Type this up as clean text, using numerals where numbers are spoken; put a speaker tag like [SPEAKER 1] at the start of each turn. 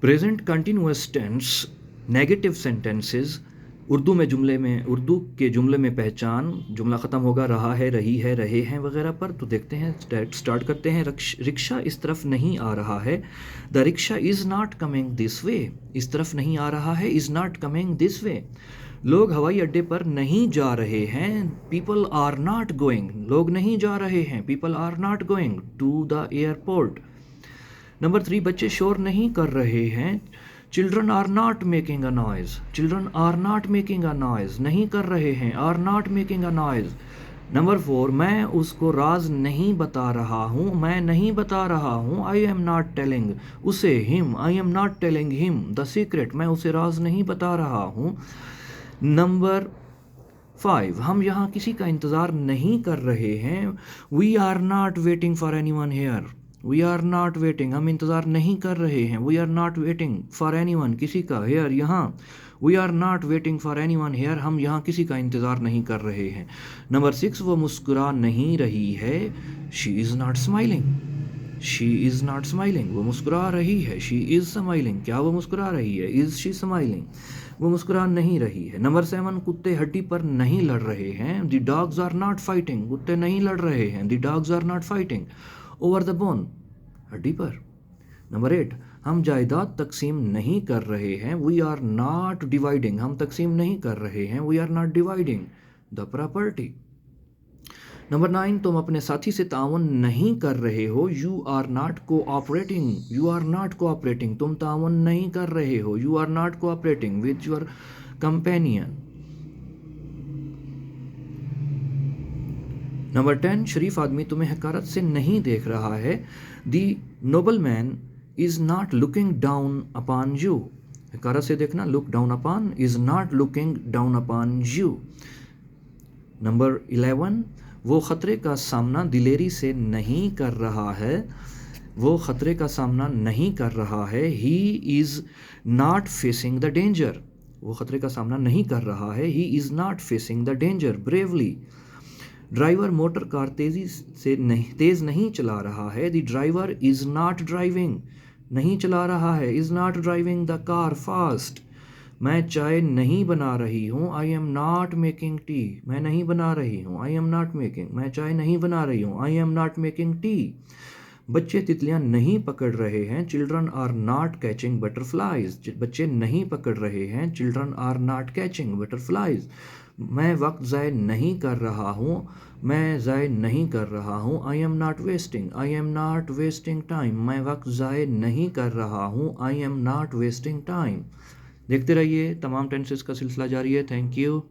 [SPEAKER 1] Present continuous tense negative sentences Urdu के जुमले में पहचान, जुमला ख़त्म होगा रहा है, रही है, रहे हैं वगैरह पर। तो देखते हैं, स्टार्ट करते हैं। रिक्शा इस तरफ नहीं आ रहा है। The rickshaw is not coming this way. इस तरफ नहीं आ रहा है, is not coming this way. लोग हवाई अड्डे पर नहीं जा रहे हैं। People are not going. लोग नहीं जा रहे हैं, people are not going to the airport. Number 3, बच्चे शोर नहीं कर रहे हैं। Children are not making a noise. Children are not making a noise, नहीं कर रहे हैं, are not making a noise. Number 4, मैं उसको राज नहीं बता रहा हूँ। मैं नहीं बता रहा हूँ, आई एम नॉट टेलिंग उसे, him, I am not telling him the secret. मैं उसे राज नहीं बता रहा हूँ। नंबर 5, हम यहाँ किसी का इंतज़ार नहीं कर रहे हैं। We are not waiting for anyone here. We are not waiting, हम इंतज़ार नहीं कर रहे हैं। We are not waiting for anyone, किसी का, हेयर, यहाँ। We are not waiting for anyone here, हम यहाँ किसी का इंतज़ार नहीं कर रहे हैं। नंबर 6, वो मुस्कुरा नहीं रही है। She is not smiling. She is not smiling, वो मुस्कुरा रही है। शी इज़ स्माइलिंग, क्या वो मुस्कुरा रही है? इज़ शी स्माइलिंग, वो मुस्कुरा नहीं रही है। नंबर 7, कुत्ते हड्डी पर नहीं लड़ रहे हैं। The dogs are not fighting, कुत्ते नहीं लड़ रहे हैं। The dogs are not fighting over the bone, हड्डी पर। नंबर 8, हम जायदाद तकसीम नहीं कर रहे हैं। वी आर नॉट डिवाइडिंग, हम तकसीम नहीं कर रहे हैं। We are not dividing the property. Number 9, तुम अपने साथी से ताउन नहीं कर रहे हो। You are not cooperating. You are not cooperating, तुम ताउन नहीं कर रहे हो। You are not cooperating with your companion. Number 10, शरीफ आदमी तुम्हें हकारत से नहीं देख रहा है। The noble man is not looking down upon you. हकारत से देखना, look down upon, is not looking down upon you. Number 11, वो ख़तरे का सामना दिलेरी से नहीं कर रहा है। वो ख़तरे का सामना नहीं कर रहा है। He is not facing the danger, वो ख़तरे का सामना नहीं कर रहा है। He is not facing the danger bravely. Driver motor car तेज़ नहीं चला रहा है। The driver is not driving, नहीं चला रहा है, is not driving the car fast. मैं चाय नहीं बना रही हूँ। I am not making T, मैं नहीं बना रही हूँ। आई एम नॉट मेकिंग, मैं चाय नहीं बना रही हूँ। I am not making tea. बच्चे तितलियाँ नहीं पकड़ रहे हैं। Children are not catching butterflies, बच्चे नहीं पकड़ रहे हैं। Children are not catching butterflies. मैं वक्त ज़ाय नहीं कर रहा हूँ। मैं ज़ाय नहीं कर रहा हूँ। I am not wasting, I am not wasting time, मैं वक्त ज़ाय नहीं कर रहा हूँ। I am not wasting time. देखते रहिए, तमाम टेंसेस का सिलसिला जारी है। Thank you.